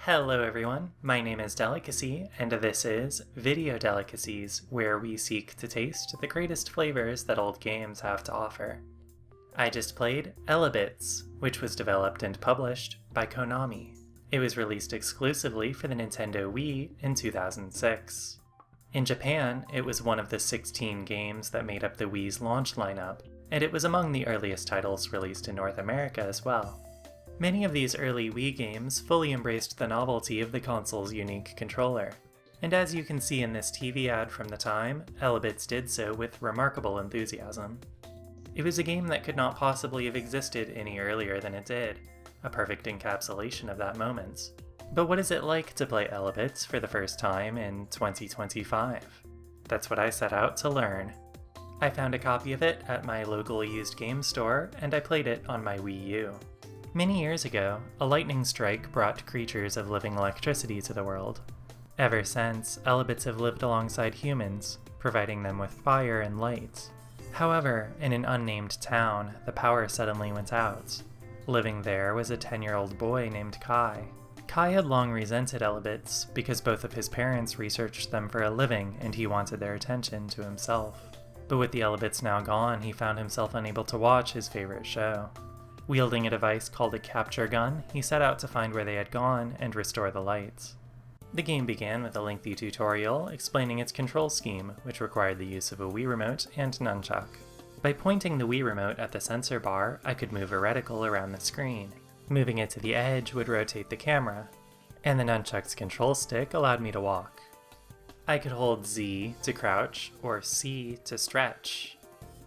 Hello everyone, my name is Delicacy, and this is Video Delicacies, where we seek to taste the greatest flavors that old games have to offer. I just played Elebits, which was developed and published by Konami. It was released exclusively for the Nintendo Wii in 2006. In Japan, it was one of the 16 games that made up the Wii's launch lineup, and it was among the earliest titles released in North America as well. Many of these early Wii games fully embraced the novelty of the console's unique controller, and as you can see in this TV ad from the time, Elebits did so with remarkable enthusiasm. It was a game that could not possibly have existed any earlier than it did, a perfect encapsulation of that moment. But what is it like to play Elebits for the first time in 2025? That's what I set out to learn. I found a copy of it at my local used game store, and I played it on my Wii U. Many years ago, a lightning strike brought creatures of living electricity to the world. Ever since, Elebits have lived alongside humans, providing them with fire and light. However, in an unnamed town, the power suddenly went out. Living there was a 10-year-old boy named Kai. Kai had long resented Elebits because both of his parents researched them for a living and he wanted their attention to himself. But with the Elebits now gone, he found himself unable to watch his favorite show. Wielding a device called a capture gun, he set out to find where they had gone and restore the lights. The game began with a lengthy tutorial explaining its control scheme, which required the use of a Wii remote and nunchuck. By pointing the Wii remote at the sensor bar, I could move a reticle around the screen. Moving it to the edge would rotate the camera, and the nunchuck's control stick allowed me to walk. I could hold Z to crouch or C to stretch.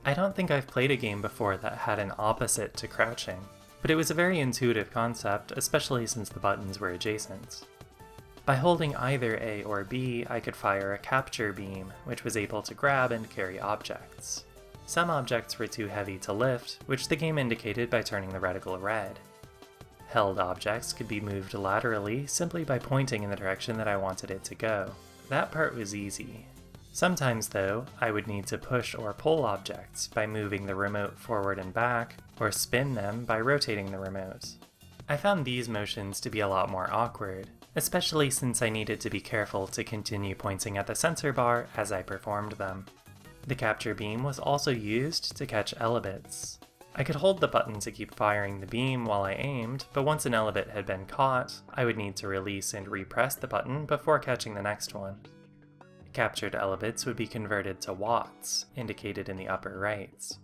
I don't think I've played a game before that had an opposite to crouching, but it was a very intuitive concept, especially since the buttons were adjacent. By holding either A or B, I could fire a capture beam, which was able to grab and carry objects. Some objects were too heavy to lift, which the game indicated by turning the reticle red. Held objects could be moved laterally simply by pointing in the direction that I wanted it to go. That part was easy. Sometimes, though, I would need to push or pull objects by moving the remote forward and back, or spin them by rotating the remote. I found these motions to be a lot more awkward, especially since I needed to be careful to continue pointing at the sensor bar as I performed them. The capture beam was also used to catch Elebits. I could hold the button to keep firing the beam while I aimed, but once an Elebit had been caught, I would need to release and repress the button before catching the next one. Captured Elebits would be converted to watts, indicated in the upper right.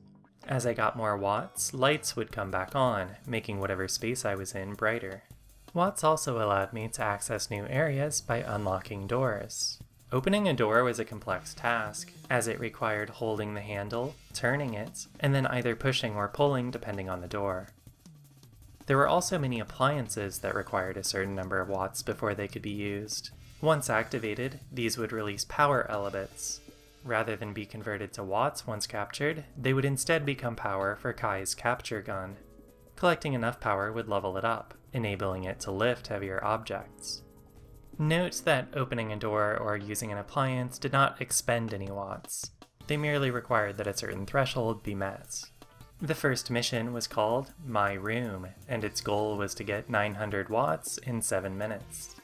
As I got more watts, lights would come back on, making whatever space I was in brighter. Watts also allowed me to access new areas by unlocking doors. Opening a door was a complex task, as it required holding the handle, turning it, and then either pushing or pulling depending on the door. There were also many appliances that required a certain number of watts before they could be used. Once activated, these would release power Elebits. Rather than be converted to watts once captured, they would instead become power for Kai's capture gun. Collecting enough power would level it up, enabling it to lift heavier objects. Note that opening a door or using an appliance did not expend any watts. They merely required that a certain threshold be met. The first mission was called My Room, and its goal was to get 900 watts in 7 minutes.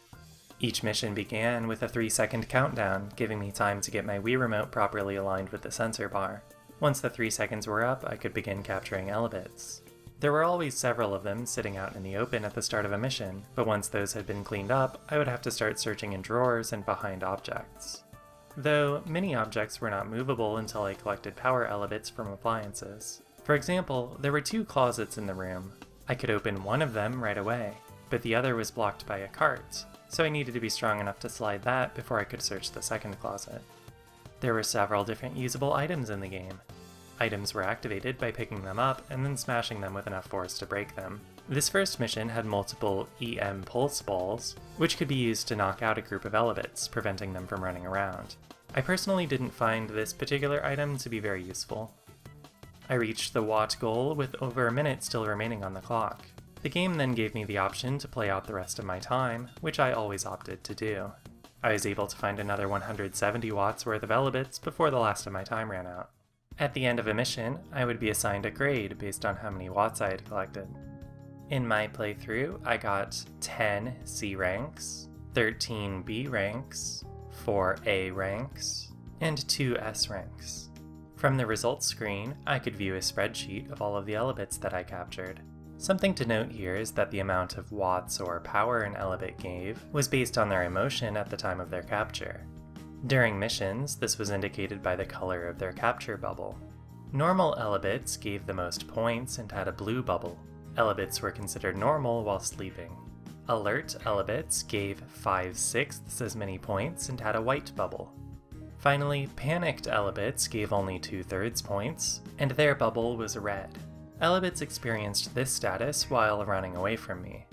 Each mission began with a 3-second countdown, giving me time to get my Wii remote properly aligned with the sensor bar. Once the 3 seconds were up, I could begin capturing Elebits. There were always several of them sitting out in the open at the start of a mission, but once those had been cleaned up, I would have to start searching in drawers and behind objects. Though, many objects were not movable until I collected power Elebits from appliances. For example, there were 2 closets in the room. I could open one of them right away, but the other was blocked by a cart, so I needed to be strong enough to slide that before I could search the second closet. There were several different usable items in the game. Items were activated by picking them up and then smashing them with enough force to break them. This first mission had multiple EM pulse balls, which could be used to knock out a group of Elebits, preventing them from running around. I personally didn't find this particular item to be very useful. I reached the watt goal with over a minute still remaining on the clock. The game then gave me the option to play out the rest of my time, which I always opted to do. I was able to find another 170 watts worth of Elebits before the last of my time ran out. At the end of a mission, I would be assigned a grade based on how many watts I had collected. In my playthrough, I got 10 C ranks, 13 B ranks, 4 A ranks, and 2 S ranks. From the results screen, I could view a spreadsheet of all of the Elebits that I captured. Something to note here is that the amount of watts or power an Elebit gave was based on their emotion at the time of their capture. During missions, this was indicated by the color of their capture bubble. Normal Elebits gave the most points and had a blue bubble. Elebits were considered normal while sleeping. Alert Elebits gave 5/6 as many points and had a white bubble. Finally, panicked Elebits gave only 2/3 points, and their bubble was red. Elebits experienced this status while running away from me.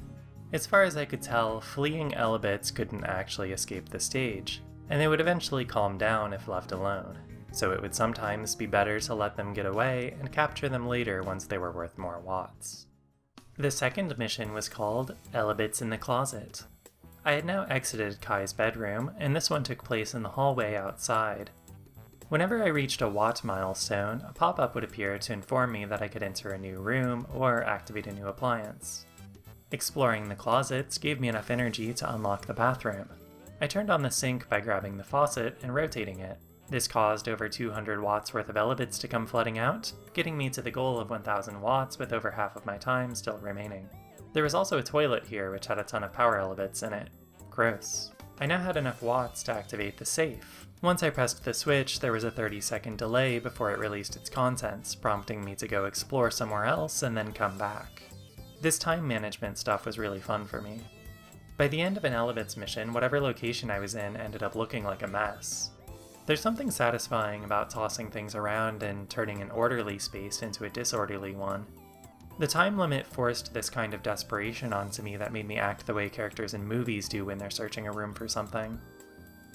As far as I could tell, fleeing Elebits couldn't actually escape the stage, and they would eventually calm down if left alone, so it would sometimes be better to let them get away and capture them later once they were worth more watts. The second mission was called Elebits in the Closet. I had now exited Kai's bedroom, and this one took place in the hallway outside. Whenever I reached a watt milestone, a pop-up would appear to inform me that I could enter a new room or activate a new appliance. Exploring the closets gave me enough energy to unlock the bathroom. I turned on the sink by grabbing the faucet and rotating it. This caused over 200 watts worth of Elebits to come flooding out, getting me to the goal of 1000 watts with over half of my time still remaining. There was also a toilet here which had a ton of power Elebits in it. Gross. I now had enough watts to activate the safe. Once I pressed the switch, there was a 30-second delay before it released its contents, prompting me to go explore somewhere else and then come back. This time management stuff was really fun for me. By the end of an Elebits mission, whatever location I was in ended up looking like a mess. There's something satisfying about tossing things around and turning an orderly space into a disorderly one. The time limit forced this kind of desperation onto me that made me act the way characters in movies do when they're searching a room for something.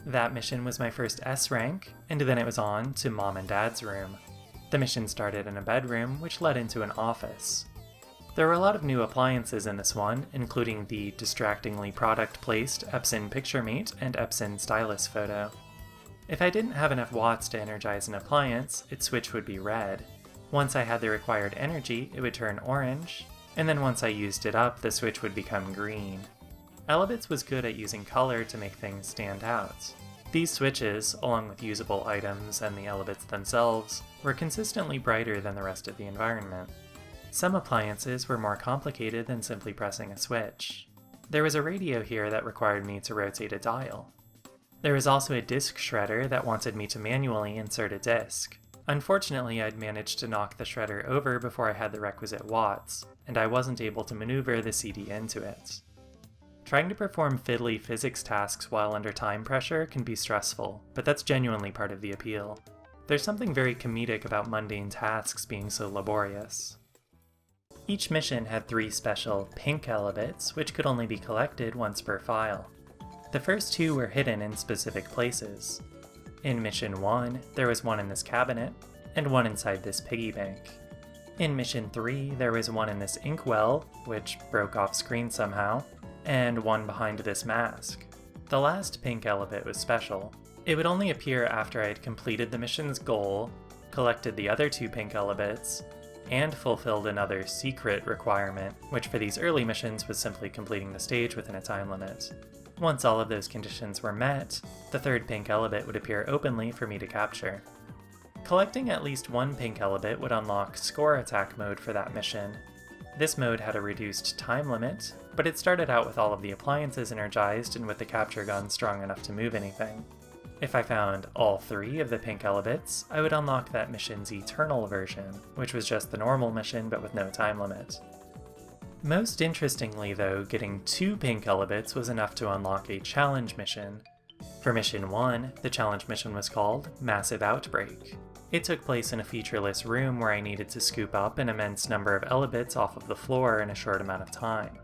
That mission was my first S rank, and then it was on to Mom and Dad's room. The mission started in a bedroom, which led into an office. There were a lot of new appliances in this one, including the distractingly product-placed Epson PictureMate and Epson Stylus Photo. If I didn't have enough watts to energize an appliance, its switch would be red. Once I had the required energy, it would turn orange, and then once I used it up, the switch would become green. Elebits was good at using color to make things stand out. These switches, along with usable items and the Elebits themselves, were consistently brighter than the rest of the environment. Some appliances were more complicated than simply pressing a switch. There was a radio here that required me to rotate a dial. There was also a disc shredder that wanted me to manually insert a disc. Unfortunately, I'd managed to knock the shredder over before I had the requisite watts, and I wasn't able to maneuver the CD into it. Trying to perform fiddly physics tasks while under time pressure can be stressful, but that's genuinely part of the appeal. There's something very comedic about mundane tasks being so laborious. Each mission had 3 special pink Elebits, which could only be collected once per file. The first 2 were hidden in specific places. In Mission 1, there was one in this cabinet, and one inside this piggy bank. In Mission 3, there was one in this inkwell, which broke off screen somehow, and one behind this mask. The last pink Elebit was special. It would only appear after I had completed the mission's goal, collected the other 2 pink Elebits, and fulfilled another secret requirement, which for these early missions was simply completing the stage within a time limit. Once all of those conditions were met, the 3rd pink Elebit would appear openly for me to capture. Collecting at least 1 pink Elebit would unlock Score Attack mode for that mission. This mode had a reduced time limit, but it started out with all of the appliances energized and with the capture gun strong enough to move anything. If I found all 3 of the pink Elebits, I would unlock that mission's Eternal version, which was just the normal mission but with no time limit. Most interestingly though, getting 2 pink Elebits was enough to unlock a challenge mission. For Mission 1, the challenge mission was called Massive Outbreak. It took place in a featureless room where I needed to scoop up an immense number of Elebits off of the floor in a short amount of time.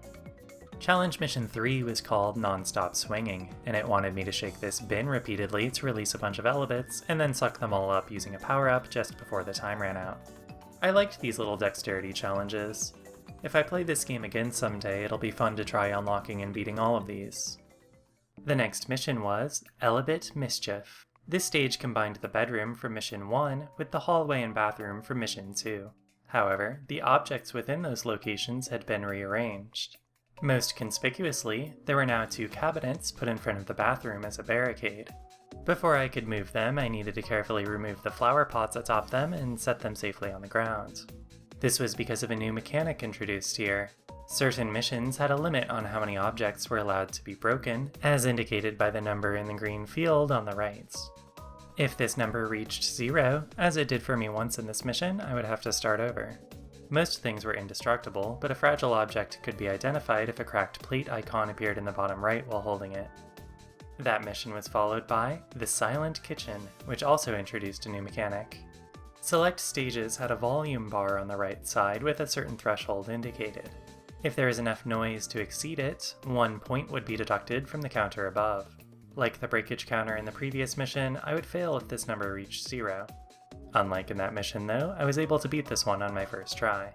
Challenge Mission 3 was called Non-Stop Swinging, and it wanted me to shake this bin repeatedly to release a bunch of Elebits and then suck them all up using a power-up just before the time ran out. I liked these little dexterity challenges. If I play this game again someday, it'll be fun to try unlocking and beating all of these. The next mission was Elebit Mischief. This stage combined the bedroom from Mission 1 with the hallway and bathroom from Mission 2. However, the objects within those locations had been rearranged. Most conspicuously, there were now 2 cabinets put in front of the bathroom as a barricade. Before I could move them, I needed to carefully remove the flower pots atop them and set them safely on the ground. This was because of a new mechanic introduced here. Certain missions had a limit on how many objects were allowed to be broken, as indicated by the number in the green field on the right. If this number reached 0, as it did for me once in this mission, I would have to start over. Most things were indestructible, but a fragile object could be identified if a cracked plate icon appeared in the bottom right while holding it. That mission was followed by the Silent Kitchen, which also introduced a new mechanic. Select stages had a volume bar on the right side with a certain threshold indicated. If there is enough noise to exceed it, 1 point would be deducted from the counter above. Like the breakage counter in the previous mission, I would fail if this number reached 0. Unlike in that mission though, I was able to beat this one on my first try.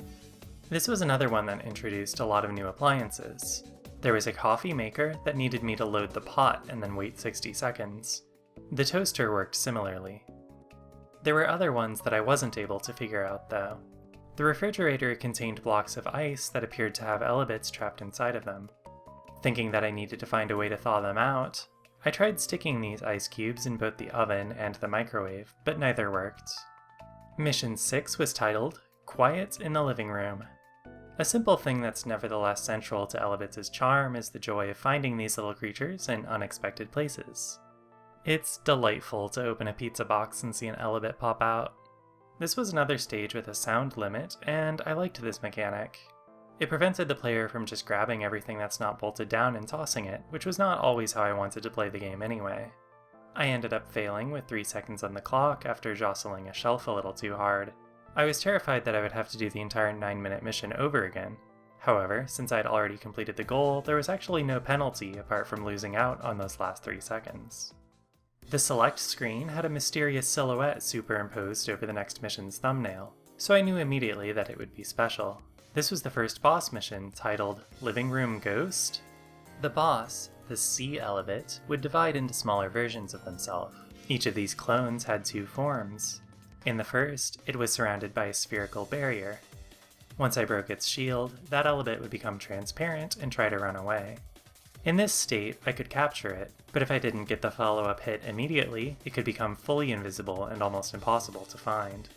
This was another one that introduced a lot of new appliances. There was a coffee maker that needed me to load the pot and then wait 60 seconds. The toaster worked similarly. There were other ones that I wasn't able to figure out though. The refrigerator contained blocks of ice that appeared to have Elebits trapped inside of them. Thinking that I needed to find a way to thaw them out, I tried sticking these ice cubes in both the oven and the microwave, but neither worked. Mission 6 was titled, Quiet in the Living Room. A simple thing that's nevertheless central to Elebits' charm is the joy of finding these little creatures in unexpected places. It's delightful to open a pizza box and see an Elebit pop out. This was another stage with a sound limit, and I liked this mechanic. It prevented the player from just grabbing everything that's not bolted down and tossing it, which was not always how I wanted to play the game anyway. I ended up failing with 3 seconds on the clock after jostling a shelf a little too hard. I was terrified that I would have to do the entire 9-minute mission over again. However, since I had already completed the goal, there was actually no penalty apart from losing out on those last 3 seconds. The select screen had a mysterious silhouette superimposed over the next mission's thumbnail, so I knew immediately that it would be special. This was the first boss mission, titled Living Room Ghost. The boss, the Sea Elebit, would divide into smaller versions of himself. Each of these clones had 2 forms. In the first, it was surrounded by a spherical barrier. Once I broke its shield, that Elebit would become transparent and try to run away. In this state, I could capture it, but if I didn't get the follow-up hit immediately, it could become fully invisible and almost impossible to find.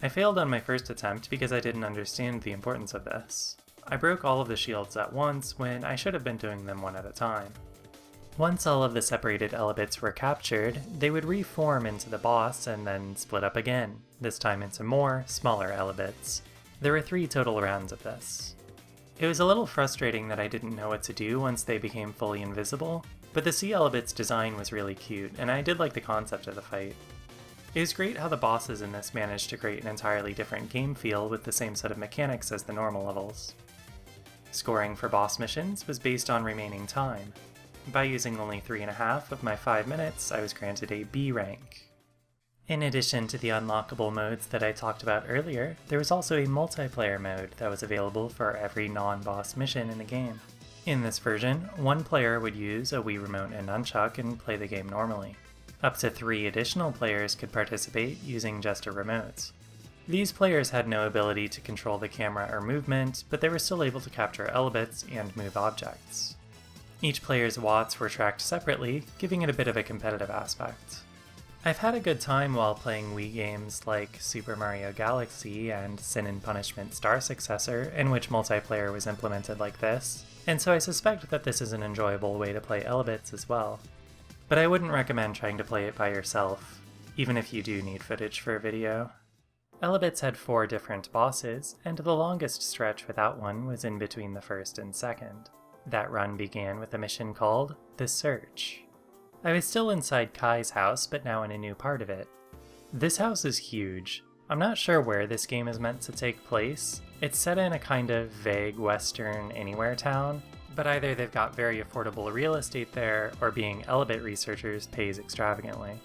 I failed on my first attempt because I didn't understand the importance of this. I broke all of the shields at once when I should have been doing them one at a time. Once all of the separated Elebits were captured, they would reform into the boss and then split up again, this time into more, smaller Elebits. There were 3 total rounds of this. It was a little frustrating that I didn't know what to do once they became fully invisible, but the Sea Elebit's design was really cute, and I did like the concept of the fight. It was great how the bosses in this managed to create an entirely different game feel with the same set of mechanics as the normal levels. Scoring for boss missions was based on remaining time. By using only 3.5 of my 5 minutes, I was granted a B rank. In addition to the unlockable modes that I talked about earlier, there was also a multiplayer mode that was available for every non-boss mission in the game. In this version, one player would use a Wii Remote and Nunchuck and play the game normally. Up to 3 additional players could participate using just a remote. These players had no ability to control the camera or movement, but they were still able to capture Elebits and move objects. Each player's watts were tracked separately, giving it a bit of a competitive aspect. I've had a good time while playing Wii games like Super Mario Galaxy and Sin and Punishment Star Successor, in which multiplayer was implemented like this, and so I suspect that this is an enjoyable way to play Elebits as well. But I wouldn't recommend trying to play it by yourself, even if you do need footage for a video. Elebits had 4 different bosses, and the longest stretch without one was in between the first and second. That run began with a mission called The Search. I was still inside Kai's house, but now in a new part of it. This house is huge. I'm not sure where this game is meant to take place. It's set in a kind of vague western anywhere town, but either they've got very affordable real estate there, or being Elebit researchers pays extravagantly.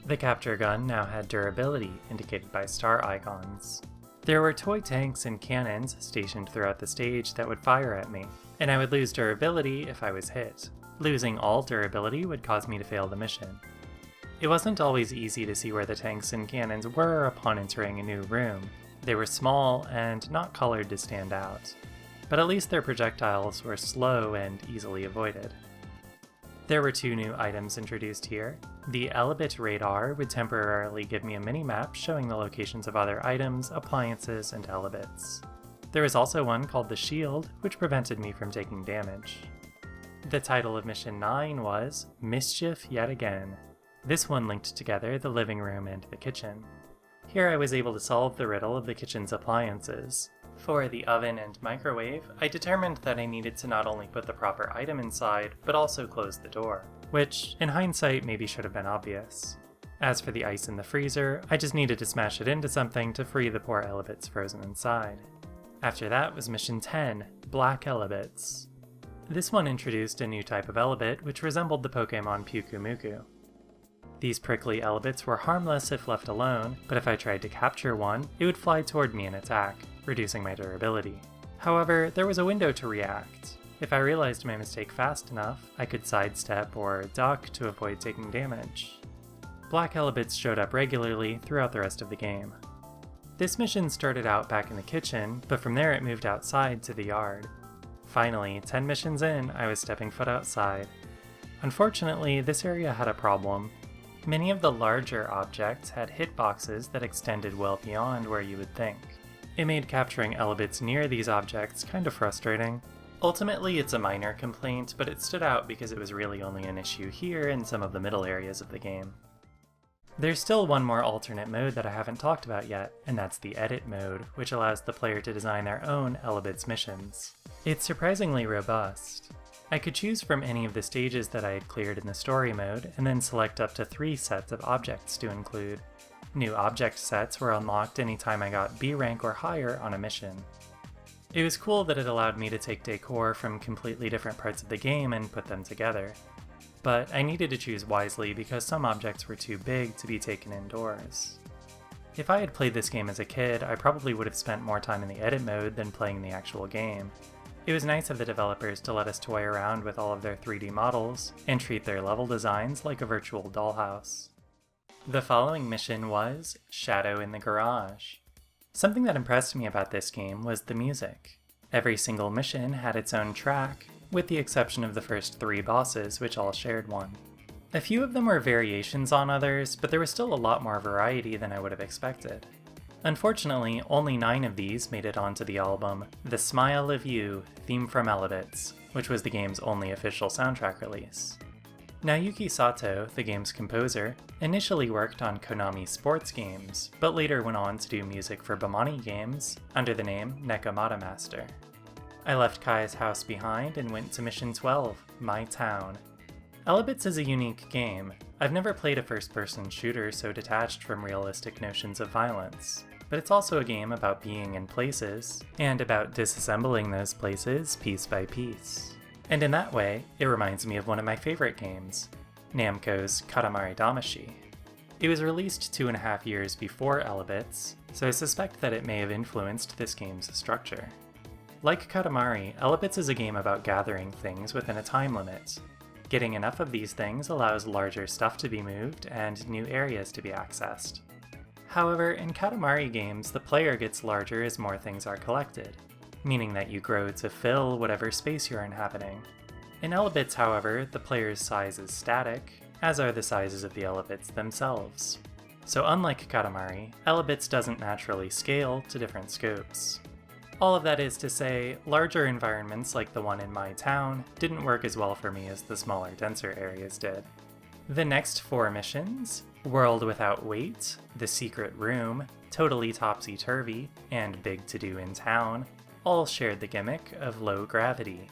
The capture gun now had durability, indicated by star icons. There were toy tanks and cannons stationed throughout the stage that would fire at me, and I would lose durability if I was hit. Losing all durability would cause me to fail the mission. It wasn't always easy to see where the tanks and cannons were upon entering a new room. They were small and not colored to stand out, but at least their projectiles were slow and easily avoided. There were 2 new items introduced here. The Elebit radar would temporarily give me a mini-map showing the locations of other items, appliances, and Elebits. There was also one called the Shield, which prevented me from taking damage. The title of Mission 9 was Mischief Yet Again. This one linked together the living room and the kitchen. Here I was able to solve the riddle of the kitchen's appliances. For the oven and microwave, I determined that I needed to not only put the proper item inside, but also close the door, which, in hindsight, maybe should have been obvious. As for the ice in the freezer, I just needed to smash it into something to free the poor Elebits frozen inside. After that was Mission 10, Black Elebits. This one introduced a new type of Elebit which resembled the Pokemon Pyukumuku. These prickly Elebits were harmless if left alone, but if I tried to capture one, it would fly toward me and attack, reducing my durability. However, there was a window to react. If I realized my mistake fast enough, I could sidestep or duck to avoid taking damage. Black Elebits showed up regularly throughout the rest of the game. This mission started out back in the kitchen, but from there it moved outside to the yard. Finally, 10 missions in, I was stepping foot outside. Unfortunately, this area had a problem. Many of the larger objects had hitboxes that extended well beyond where you would think. It made capturing Elebits near these objects kind of frustrating. Ultimately, it's a minor complaint, but it stood out because it was really only an issue here in some of the middle areas of the game. There's still one more alternate mode that I haven't talked about yet, and that's the Edit mode, which allows the player to design their own Elebits missions. It's surprisingly robust. I could choose from any of the stages that I had cleared in the story mode, and then select up to 3 sets of objects to include. New object sets were unlocked anytime I got B rank or higher on a mission. It was cool that it allowed me to take decor from completely different parts of the game and put them together. But I needed to choose wisely because some objects were too big to be taken indoors. If I had played this game as a kid, I probably would have spent more time in the edit mode than playing the actual game. It was nice of the developers to let us toy around with all of their 3D models, and treat their level designs like a virtual dollhouse. The following mission was Shadow in the Garage. Something that impressed me about this game was the music. Every single mission had its own track, with the exception of the first 3 bosses, which all shared one. A few of them were variations on others, but there was still a lot more variety than I would have expected. Unfortunately, only 9 of these made it onto the album The Smile of You, theme from Elebits, which was the game's only official soundtrack release. Naoki Sato, the game's composer, initially worked on Konami sports games, but later went on to do music for Bamani games under the name Nekomata Master. I left Kai's house behind and went to Mission 12, My Town. Elebits is a unique game. I've never played a first-person shooter so detached from realistic notions of violence. But it's also a game about being in places, and about disassembling those places piece by piece. And in that way, it reminds me of one of my favorite games, Namco's Katamari Damacy. It was released 2.5 years before Elebits, so I suspect that it may have influenced this game's structure. Like Katamari, Elebits is a game about gathering things within a time limit. Getting enough of these things allows larger stuff to be moved and new areas to be accessed. However, in Katamari games, the player gets larger as more things are collected, meaning that you grow to fill whatever space you're inhabiting. In Elebits, however, the player's size is static, as are the sizes of the Elebits themselves. So unlike Katamari, Elebits doesn't naturally scale to different scopes. All of that is to say, larger environments like the one in My Town didn't work as well for me as the smaller, denser areas did. The next 4 missions, World Without Weight, The Secret Room, Totally Topsy-Turvy, and Big To Do in Town, all shared the gimmick of low gravity.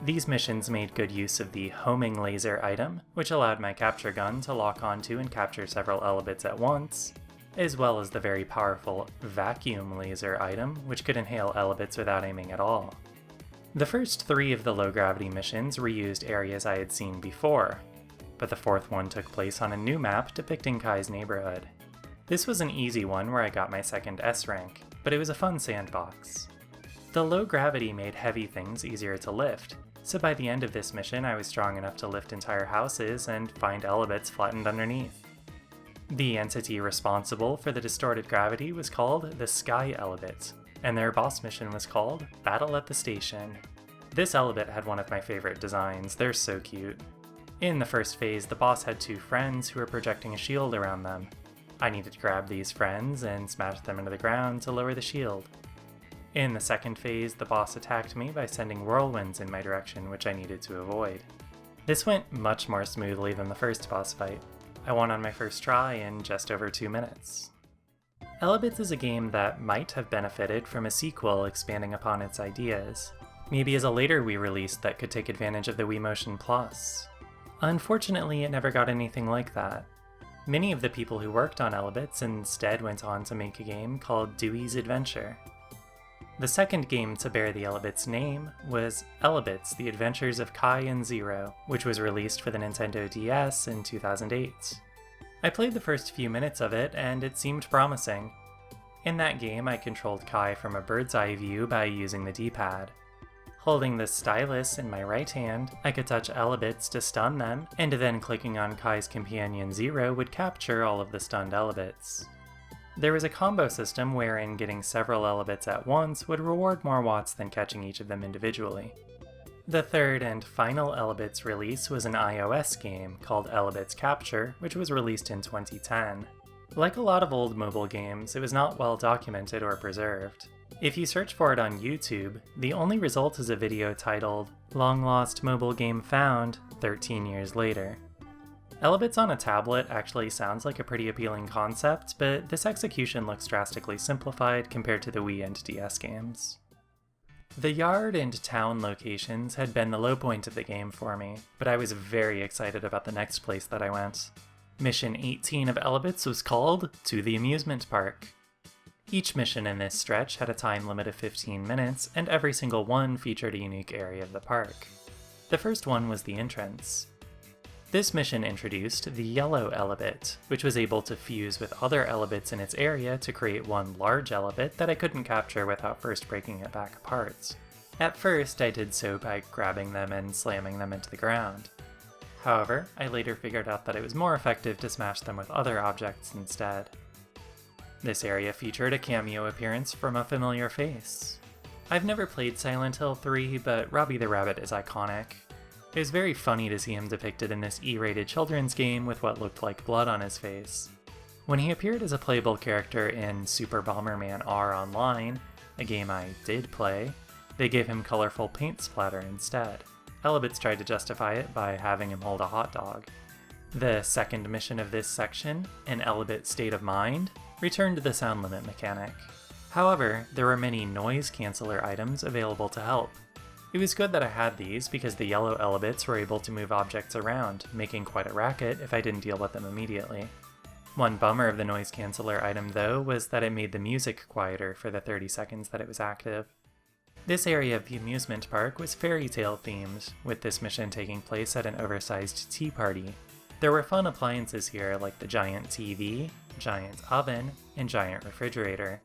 These missions made good use of the homing laser item, which allowed my capture gun to lock onto and capture several Elebits at once, as well as the very powerful vacuum laser item, which could inhale Elebits without aiming at all. The first 3 of the low gravity missions reused areas I had seen before, but the 4th one took place on a new map depicting Kai's neighborhood. This was an easy one where I got my 2nd S rank, but it was a fun sandbox. The low gravity made heavy things easier to lift, so by the end of this mission I was strong enough to lift entire houses and find Elebits flattened underneath. The entity responsible for the distorted gravity was called the Sky Elebit, and their boss mission was called Battle at the Station. This Elebit had one of my favorite designs, they're so cute. In the first phase, the boss had two friends who were projecting a shield around them. I needed to grab these friends and smash them into the ground to lower the shield. In the second phase, the boss attacked me by sending whirlwinds in my direction, which I needed to avoid. This went much more smoothly than the first boss fight. I won on my first try in just over 2 minutes. Elebits is a game that might have benefited from a sequel expanding upon its ideas. Maybe as a later Wii release that could take advantage of the Wii Motion Plus. Unfortunately, it never got anything like that. Many of the people who worked on Elebits instead went on to make a game called Dewey's Adventure. The second game to bear the Elebits name was Elebits: The Adventures of Kai and Zero, which was released for the Nintendo DS in 2008. I played the first few minutes of it, and it seemed promising. In that game, I controlled Kai from a bird's eye view by using the D-pad. Holding the stylus in my right hand, I could touch Elebits to stun them, and then clicking on Kai's companion Zero would capture all of the stunned Elebits. There was a combo system wherein getting several Elebits at once would reward more watts than catching each of them individually. The third and final Elebits release was an iOS game called Elebits Capture, which was released in 2010. Like a lot of old mobile games, it was not well documented or preserved. If you search for it on YouTube, the only result is a video titled "Long Lost Mobile Game Found 13 Years Later." Elebits on a tablet actually sounds like a pretty appealing concept, but this execution looks drastically simplified compared to the Wii and DS games. The yard and town locations had been the low point of the game for me, but I was very excited about the next place that I went. Mission 18 of Elebits was called To the Amusement Park. Each mission in this stretch had a time limit of 15 minutes, and every single one featured a unique area of the park. The first one was the entrance. This mission introduced the yellow Elebit, which was able to fuse with other Elebits in its area to create one large Elebit that I couldn't capture without first breaking it back apart. At first, I did so by grabbing them and slamming them into the ground. However, I later figured out that it was more effective to smash them with other objects instead. This area featured a cameo appearance from a familiar face. I've never played Silent Hill 3, but Robbie the Rabbit is iconic. It was very funny to see him depicted in this E-rated children's game with what looked like blood on his face. When he appeared as a playable character in Super Bomberman R Online, a game I did play, they gave him colorful paint splatter instead. Elebits tried to justify it by having him hold a hot dog. The second mission of this section, an Elebit State of Mind, returned to the sound limit mechanic. However, there were many noise canceller items available to help. It was good that I had these because the yellow Elebits were able to move objects around, making quite a racket if I didn't deal with them immediately. One bummer of the noise canceller item though was that it made the music quieter for the 30 seconds that it was active. This area of the amusement park was fairy tale themed, with this mission taking place at an oversized tea party. There were fun appliances here like the giant TV, giant oven, and giant refrigerator.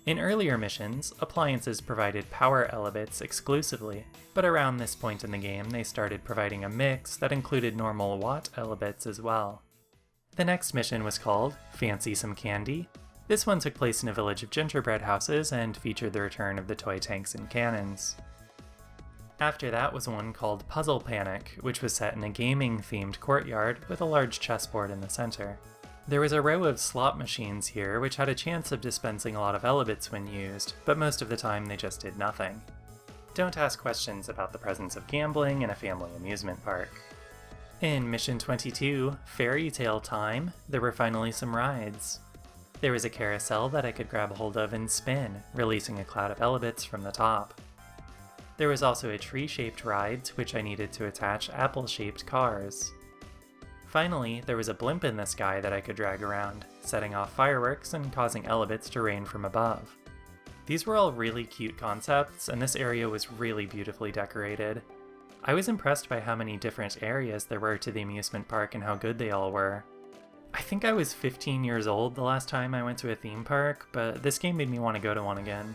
In earlier missions, appliances provided power Elebits exclusively, but around this point in the game they started providing a mix that included normal watt Elebits as well. The next mission was called Fancy Some Candy. This one took place in a village of gingerbread houses and featured the return of the toy tanks and cannons. After that was one called Puzzle Panic, which was set in a gaming-themed courtyard with a large chessboard in the center. There was a row of slot machines here which had a chance of dispensing a lot of Elebits when used, but most of the time they just did nothing. Don't ask questions about the presence of gambling in a family amusement park. In Mission 22, Fairy Tale Time, there were finally some rides. There was a carousel that I could grab hold of and spin, releasing a cloud of Elebits from the top. There was also a tree-shaped ride to which I needed to attach apple-shaped cars. Finally, there was a blimp in the sky that I could drag around, setting off fireworks and causing Elebits to rain from above. These were all really cute concepts, and this area was really beautifully decorated. I was impressed by how many different areas there were to the amusement park and how good they all were. I think I was 15 years old the last time I went to a theme park, but this game made me want to go to one again.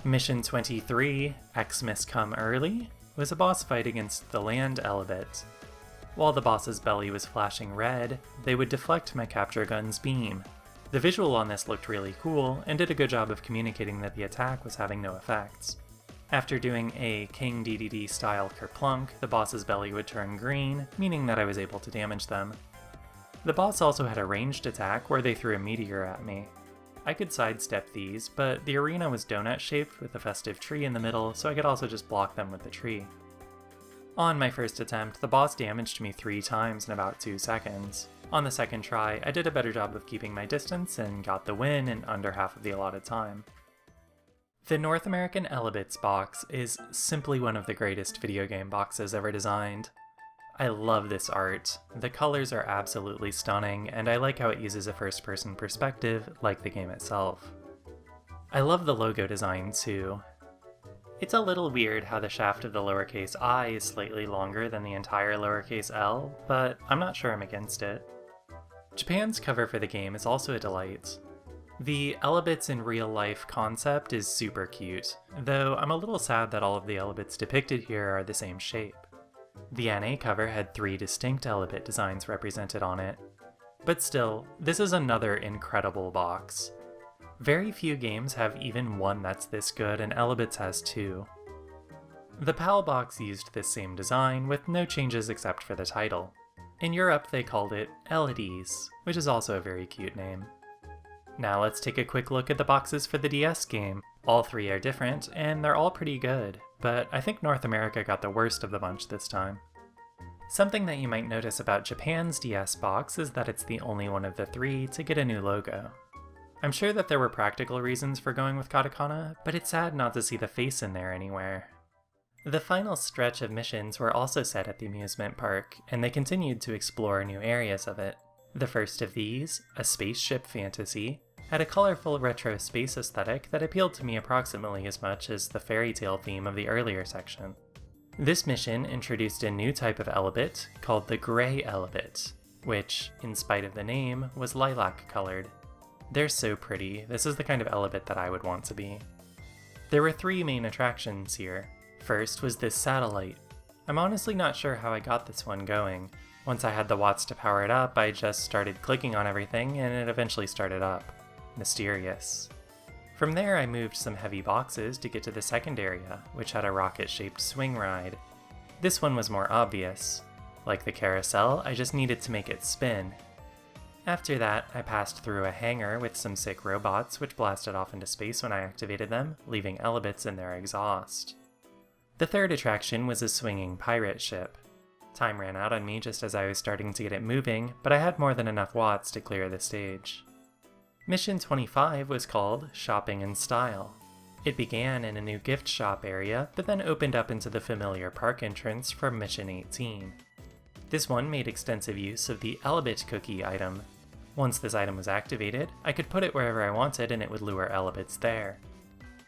Mission 23, Xmas Come Early, was a boss fight against the Land Elebit. While the boss's belly was flashing red, they would deflect my capture gun's beam. The visual on this looked really cool, and did a good job of communicating that the attack was having no effects. After doing a King DDD style kerplunk, the boss's belly would turn green, meaning that I was able to damage them. The boss also had a ranged attack where they threw a meteor at me. I could sidestep these, but the arena was donut-shaped with a festive tree in the middle, so I could also just block them with the tree. On my first attempt, the boss damaged me 3 times in about 2 seconds. On the second try, I did a better job of keeping my distance and got the win in under half of the allotted time. The North American Elebits box is simply one of the greatest video game boxes ever designed. I love this art. The colors are absolutely stunning, and I like how it uses a first-person perspective, like the game itself. I love the logo design too. It's a little weird how the shaft of the lowercase I is slightly longer than the entire lowercase l, but I'm not sure I'm against it. Japan's cover for the game is also a delight. The Elebits in real life concept is super cute, though I'm a little sad that all of the Elebits depicted here are the same shape. The NA cover had 3 distinct Elebit designs represented on it. But still, this is another incredible box. Very few games have even one that's this good, and Elebits has 2. The PAL box used this same design, with no changes except for the title. In Europe they called it Eledees, which is also a very cute name. Now let's take a quick look at the boxes for the DS game. All 3 are different, and they're all pretty good, but I think North America got the worst of the bunch this time. Something that you might notice about Japan's DS box is that it's the only one of the 3 to get a new logo. I'm sure that there were practical reasons for going with katakana, but it's sad not to see the face in there anywhere. The final stretch of missions were also set at the amusement park, and they continued to explore new areas of it. The first of these, a spaceship fantasy, had a colorful retro space aesthetic that appealed to me approximately as much as the fairy tale theme of the earlier section. This mission introduced a new type of Elebit called the Gray Elebit, which, in spite of the name, was lilac-colored. They're so pretty. This is the kind of Elebit that I would want to be. There were 3 main attractions here. First was this satellite. I'm honestly not sure how I got this one going. Once I had the watts to power it up, I just started clicking on everything and it eventually started up. Mysterious. From there I moved some heavy boxes to get to the second area, which had a rocket-shaped swing ride. This one was more obvious. Like the carousel, I just needed to make it spin. After that, I passed through a hangar with some sick robots which blasted off into space when I activated them, leaving Elebits in their exhaust. The third attraction was a swinging pirate ship. Time ran out on me just as I was starting to get it moving, but I had more than enough watts to clear the stage. Mission 25 was called Shopping in Style. It began in a new gift shop area, but then opened up into the familiar park entrance from Mission 18. This one made extensive use of the Elebit cookie item. Once this item was activated, I could put it wherever I wanted and it would lure Elebits there.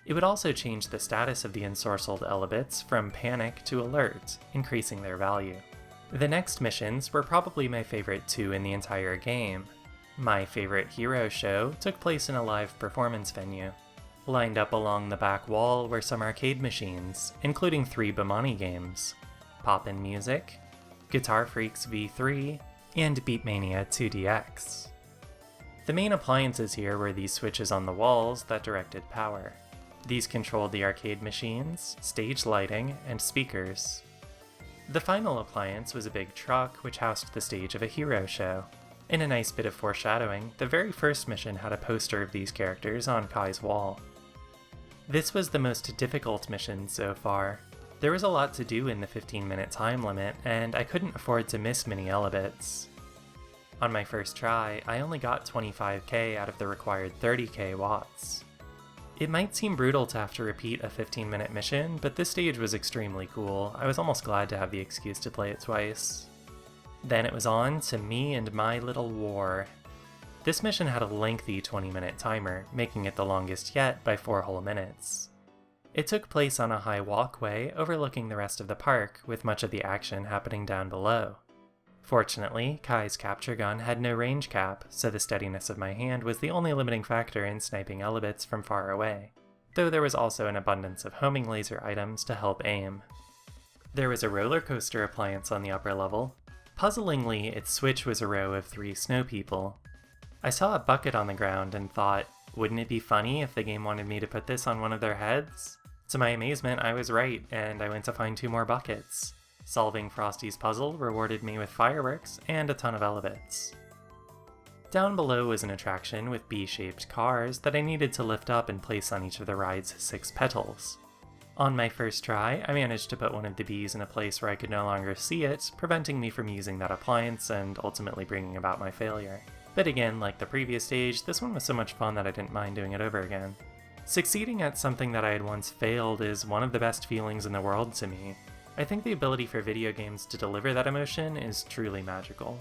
It would also change the status of the ensorcelled Elebits from panic to alert, increasing their value. The next missions were probably my favorite 2 in the entire game. My favorite hero show took place in a live performance venue. Lined up along the back wall were some arcade machines, including 3 Bamani games, Poppin' Music, Guitar Freaks V3, and Beatmania 2DX. The main appliances here were these switches on the walls that directed power. These controlled the arcade machines, stage lighting, and speakers. The final appliance was a big truck which housed the stage of a hero show. In a nice bit of foreshadowing, the very first mission had a poster of these characters on Kai's wall. This was the most difficult mission so far. There was a lot to do in the 15-minute time limit, and I couldn't afford to miss many Elebits. On my first try, I only got 25k out of the required 30k watts. It might seem brutal to have to repeat a 15-minute mission, but this stage was extremely cool. I was almost glad to have the excuse to play it twice. Then it was on to me and my little war. This mission had a lengthy 20-minute timer, making it the longest yet by 4 whole minutes. It took place on a high walkway overlooking the rest of the park, with much of the action happening down below. Fortunately, Kai's capture gun had no range cap, so the steadiness of my hand was the only limiting factor in sniping Elebits from far away, though there was also an abundance of homing laser items to help aim. There was a roller coaster appliance on the upper level. Puzzlingly, its switch was a row of 3 snow people. I saw a bucket on the ground and thought, wouldn't it be funny if the game wanted me to put this on one of their heads? To my amazement, I was right, and I went to find 2 more buckets. Solving Frosty's puzzle rewarded me with fireworks and a ton of Elebits. Down below was an attraction with bee-shaped cars that I needed to lift up and place on each of the ride's 6 petals. On my first try, I managed to put one of the bees in a place where I could no longer see it, preventing me from using that appliance and ultimately bringing about my failure. But again, like the previous stage, this one was so much fun that I didn't mind doing it over again. Succeeding at something that I had once failed is one of the best feelings in the world to me. I think the ability for video games to deliver that emotion is truly magical.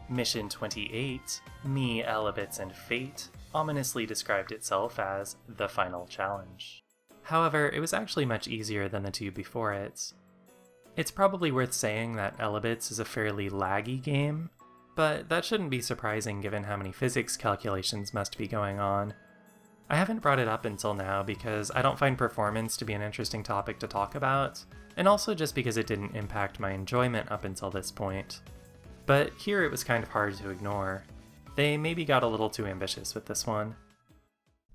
Mission 28, Me, Elebits, and Fate, ominously described itself as the final challenge. However, it was actually much easier than the 2 before it. It's probably worth saying that Elebits is a fairly laggy game, but that shouldn't be surprising given how many physics calculations must be going on. I haven't brought it up until now because I don't find performance to be an interesting topic to talk about, and also just because it didn't impact my enjoyment up until this point. But here it was kind of hard to ignore. They maybe got a little too ambitious with this one.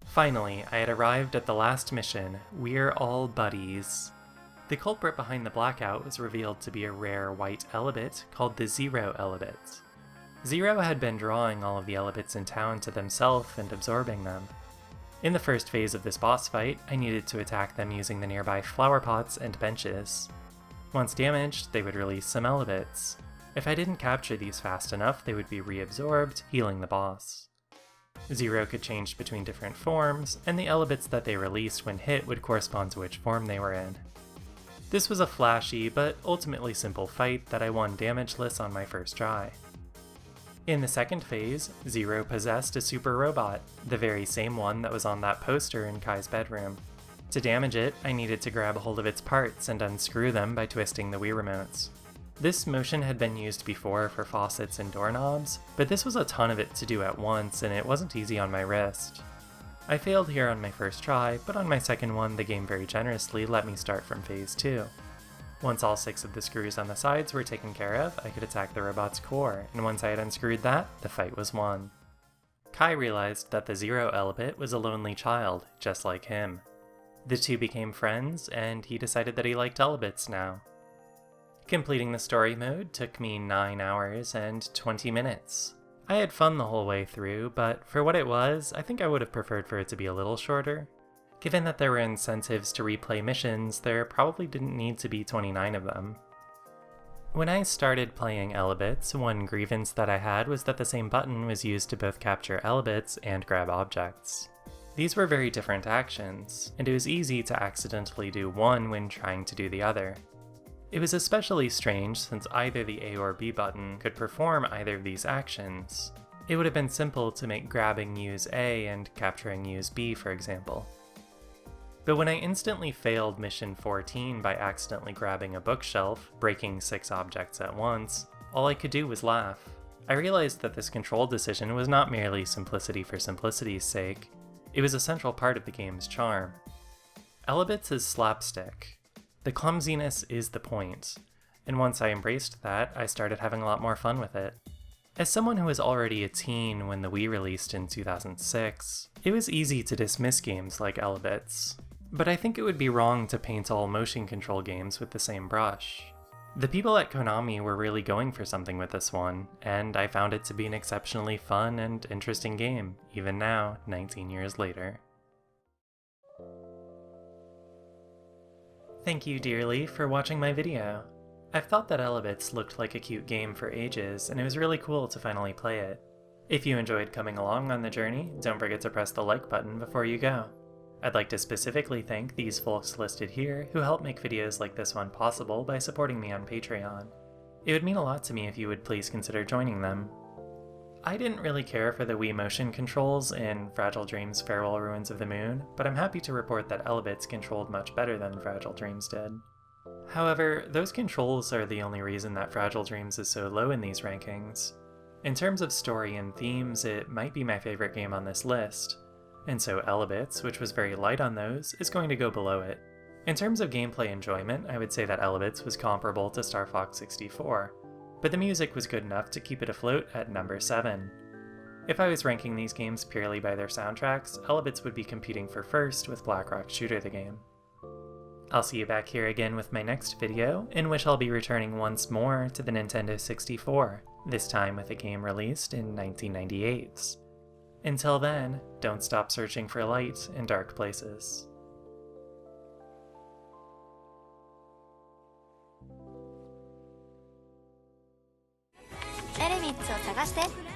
Finally, I had arrived at the last mission, We're All Buddies. The culprit behind the blackout was revealed to be a rare white Elebit called the Zero Elebit. Zero had been drawing all of the Elebits in town to themselves and absorbing them. In the first phase of this boss fight, I needed to attack them using the nearby flower pots and benches. Once damaged, they would release some Elebits. If I didn't capture these fast enough, they would be reabsorbed, healing the boss. Zero could change between different forms, and the Elebits that they released when hit would correspond to which form they were in. This was a flashy, but ultimately simple fight that I won damageless on my first try. In the second phase, Zero possessed a super robot, the very same one that was on that poster in Kai's bedroom. To damage it, I needed to grab a hold of its parts and unscrew them by twisting the Wii remotes. This motion had been used before for faucets and doorknobs, but this was a ton of it to do at once and it wasn't easy on my wrist. I failed here on my first try, but on my second one the game very generously let me start from phase 2. Once all 6 of the screws on the sides were taken care of, I could attack the robot's core, and once I had unscrewed that, the fight was won. Kai realized that the Zero Elebit was a lonely child, just like him. The 2 became friends, and he decided that he liked Elebits now. Completing the story mode took me 9 hours and 20 minutes. I had fun the whole way through, but for what it was, I think I would have preferred for it to be a little shorter. Given that there were incentives to replay missions, there probably didn't need to be 29 of them. When I started playing Elebits, one grievance that I had was that the same button was used to both capture Elebits and grab objects. These were very different actions, and it was easy to accidentally do one when trying to do the other. It was especially strange since either the A or B button could perform either of these actions. It would have been simple to make grabbing use A and capturing use B, for example. But when I instantly failed Mission 14 by accidentally grabbing a bookshelf, breaking 6 objects at once, all I could do was laugh. I realized that this control decision was not merely simplicity for simplicity's sake, it was a central part of the game's charm. Elebits is slapstick. The clumsiness is the point, and once I embraced that, I started having a lot more fun with it. As someone who was already a teen when the Wii released in 2006, it was easy to dismiss games like Elebits, but I think it would be wrong to paint all motion control games with the same brush. The people at Konami were really going for something with this one, and I found it to be an exceptionally fun and interesting game, even now, 19 years later. Thank you dearly for watching my video. I've thought that Elebits looked like a cute game for ages, and it was really cool to finally play it. If you enjoyed coming along on the journey, don't forget to press the like button before you go. I'd like to specifically thank these folks listed here who help make videos like this one possible by supporting me on Patreon. It would mean a lot to me if you would please consider joining them. I didn't really care for the Wii motion controls in Fragile Dreams Farewell Ruins of the Moon, but I'm happy to report that Elebits controlled much better than Fragile Dreams did. However, those controls are the only reason that Fragile Dreams is so low in these rankings. In terms of story and themes, it might be my favorite game on this list, and so Elebits, which was very light on those, is going to go below it. In terms of gameplay enjoyment, I would say that Elebits was comparable to Star Fox 64. but the music was good enough to keep it afloat at number 7. If I was ranking these games purely by their soundtracks, Elebits would be competing for first with Black Rock Shooter the game. I'll see you back here again with my next video, in which I'll be returning once more to the Nintendo 64, this time with a game released in 1998. Until then, don't stop searching for light in dark places. Elebits を探して